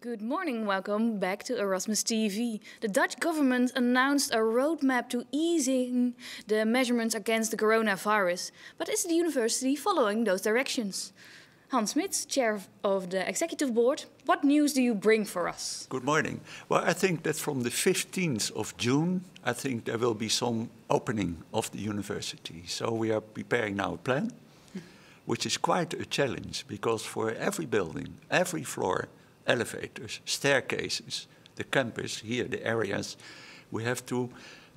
Good morning, welcome back to Erasmus TV. The Dutch government announced a roadmap to easing the measurements against the coronavirus. But is the university following those directions? Hans Smits, chair of the executive board, what news do you bring for us? Good morning. Well, I think that from the 15th of June, I think there will be some opening of the university. So we are preparing now a plan, which is quite a challenge because for every building, every floor, elevators, staircases, the campus here, the areas, we have to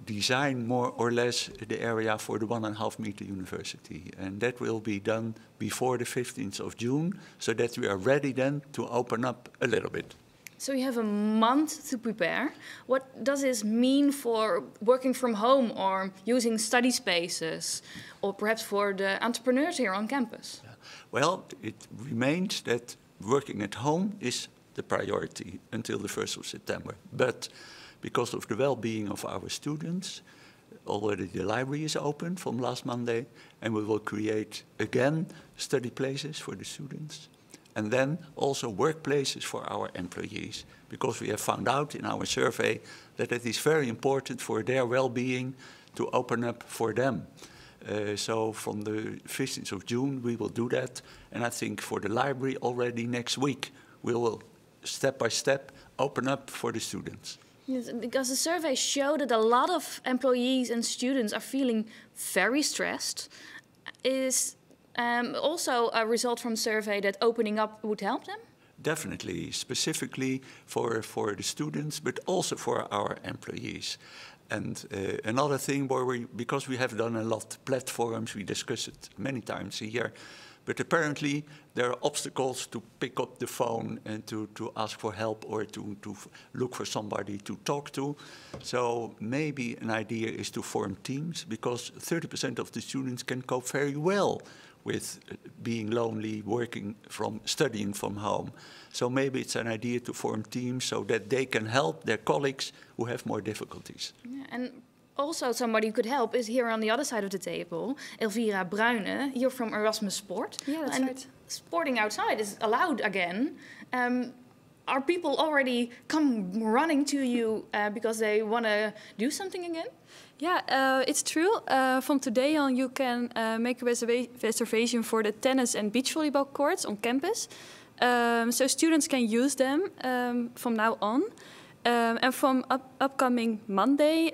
design more or less the area for the 1.5 meter university. And that will be done before the 15th of June, so that we are ready then to open up a little bit. So you have a month to prepare. What does this mean for working from home or using study spaces, or perhaps for the entrepreneurs here on campus? Well, it remains that working at home is the priority until the 1st of September. But because of the well-being of our students, already the library is open from last Monday, and we will create again study places for the students, and then also workplaces for our employees, because we have found out in our survey that it is very important for their well-being to open up for them. So from the 15th of June we will do that, and I think for the library already next week we will step by step open up for the students. Yes, because the survey showed that a lot of employees and students are feeling very stressed. Is also a result from survey that opening up would help them? Definitely, specifically for the students, but also for our employees. And another thing where because we have done a lot of platforms, we discuss it many times here, but apparently there are obstacles to pick up the phone and to ask for help or to look for somebody to talk to. So maybe an idea is to form teams, because 30% of the students can cope very well with being lonely, studying from home. So maybe it's an idea to form teams so that they can help their colleagues who have more difficulties. Yeah, and also somebody who could help is here on the other side of the table, Elvira Bruinen. You're from Erasmus Sport. Yeah, that's right. Sporting outside is allowed again. Are people already come running to you because they want to do something again? Yeah, it's true. From today on, you can make a reservation for the tennis and beach volleyball courts on campus. So students can use them from now on. And from upcoming Monday,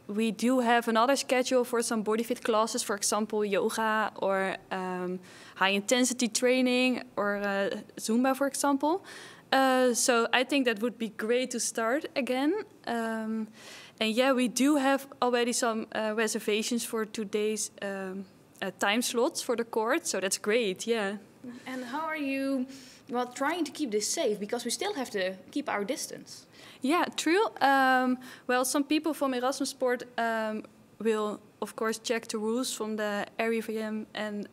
we do have another schedule for some body fit classes, for example, yoga or high intensity training or Zumba, for example. So I think that would be great to start again. And yeah, we do have already some reservations for today's time slots for the court, so that's great, yeah. And how are you trying to keep this safe? Because we still have to keep our distance. Yeah, true. Well, some people from Erasmus Sport will, of course, check the rules from the RIVM and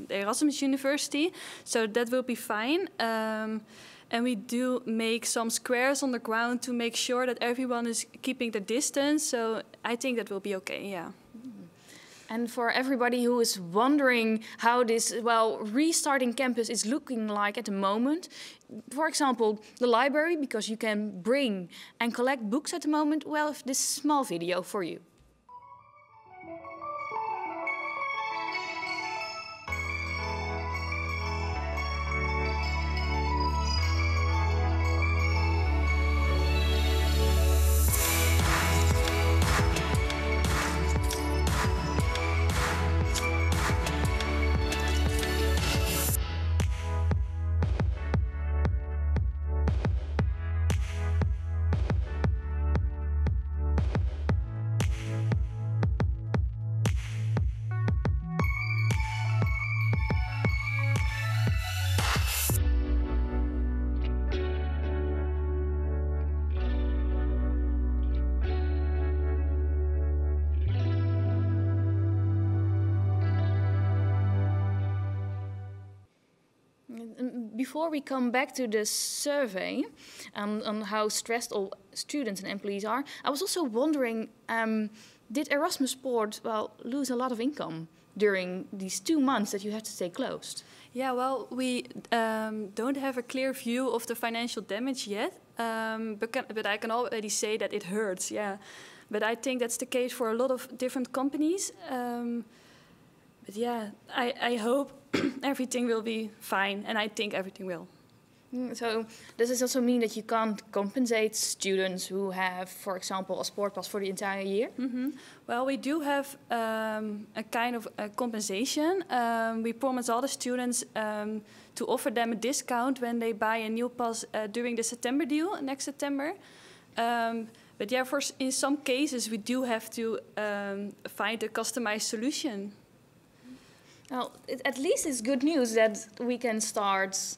the Erasmus University, so that will be fine. And we do make some squares on the ground to make sure that everyone is keeping the distance, so I think that will be okay, yeah. And for everybody who is wondering how this, restarting campus is looking like at the moment, for example, the library, because you can bring and collect books at the moment, well, this small video for you. Before we come back to the survey on how stressed all students and employees are, I was also wondering, did Erasmus Sport lose a lot of income during these 2 months that you have to stay closed? Yeah, well, we don't have a clear view of the financial damage yet, but I can already say that it hurts, yeah. But I think that's the case for a lot of different companies. But yeah, I hope everything will be fine, and I think everything will. So does this also mean that you can't compensate students who have, for example, a sport pass for the entire year? Well, we do have a kind of a compensation. We promise all the students to offer them a discount when they buy a new pass during the September deal, next September. But yeah, in some cases, we do have to find a customized solution. Well, at least it's good news that we can start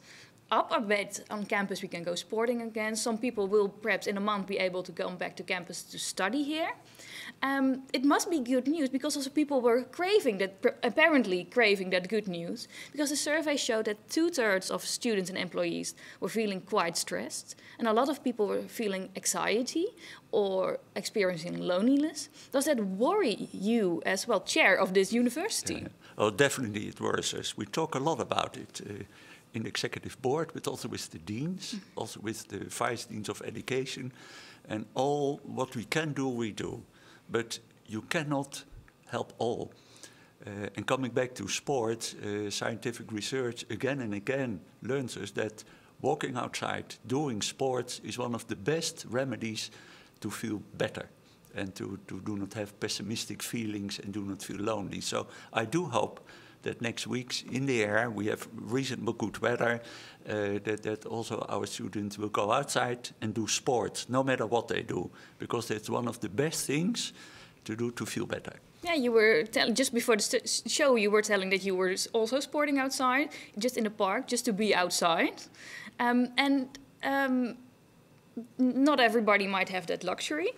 up a bit on campus. We can go sporting again. Some people will perhaps in a month be able to come back to campus to study here. It must be good news because also people were apparently craving that good news, because the survey showed that 2/3 of students and employees were feeling quite stressed, and a lot of people were feeling anxiety or experiencing loneliness. Does that worry you as well, chair of this university? Yeah. Oh, definitely it worries us. We talk a lot about it in the executive board, but also with the deans, also with the vice deans of education, and all what we can do, we do. But you cannot help all. And coming back to sport, scientific research again and again learns us that walking outside, doing sports is one of the best remedies to feel better and to do not have pessimistic feelings and do not feel lonely. So I do hope that next week in the air we have reasonable good weather, that also our students will go outside and do sports, no matter what they do, because that's one of the best things to do to feel better. Yeah, you were just before the show, you were telling that you were also sporting outside, just in the park, just to be outside. Not everybody might have that luxury.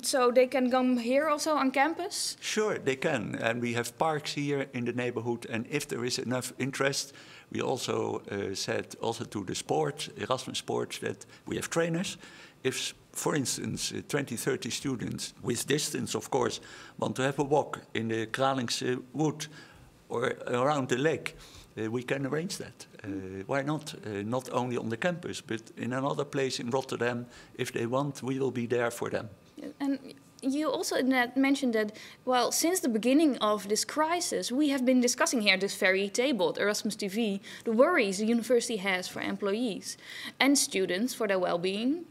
So they can come here also on campus? Sure, they can. And we have parks here in the neighborhood. And if there is enough interest, we also said also to the Erasmus sports, that we have trainers. If, for instance, 20, 30 students, with distance of course, want to have a walk in the Kralingse wood or around the lake, we can arrange that. Why not? Not only on the campus, but in another place in Rotterdam. If they want, we will be there for them. And you also mentioned that, well, since the beginning of this crisis, we have been discussing here at this very table at Erasmus TV the worries the university has for employees and students for their well-being.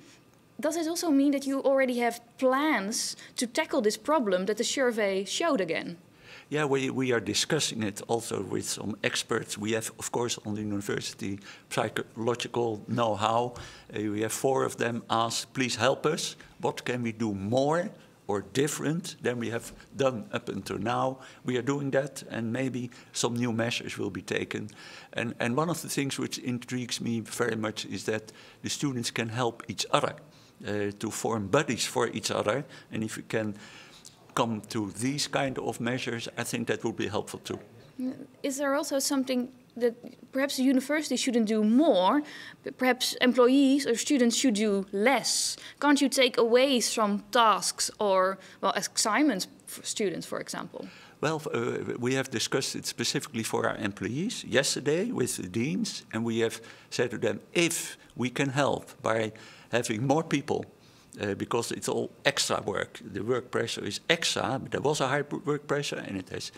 Does it also mean that you already have plans to tackle this problem that the survey showed again? Yeah, we are discussing it also with some experts. We have, of course, on the university psychological know-how. We have 4 of them asked, please help us. What can we do more or different than we have done up until now? We are doing that, and maybe some new measures will be taken. And one of the things which intrigues me very much is that the students can help each other, to form buddies for each other. And if we can come to these kind of measures, I think that would be helpful too. Is there also something that perhaps the university shouldn't do more, but perhaps employees or students should do less? Can't you take away some tasks or, well, assignments for students, for example? Well, we have discussed it specifically for our employees yesterday with the deans, and we have said to them, if we can help by having more people, because it's all extra work. The work pressure is extra, but there was a high work pressure and it has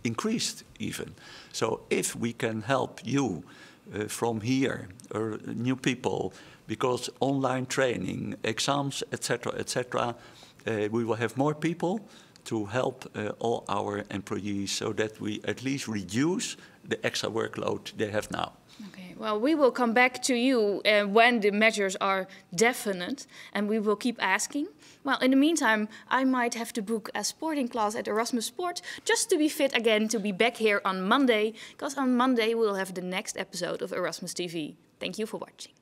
increased even. So if we can help you from here, or new people, because online training, exams, etc., we will have more people to help all our employees so that we at least reduce the extra workload they have now. Okay, well, we will come back to you when the measures are definite, and we will keep asking. Well, in the meantime, I might have to book a sporting class at Erasmus Sport just to be fit again to be back here on Monday, because on Monday we'll have the next episode of Erasmus TV. Thank you for watching.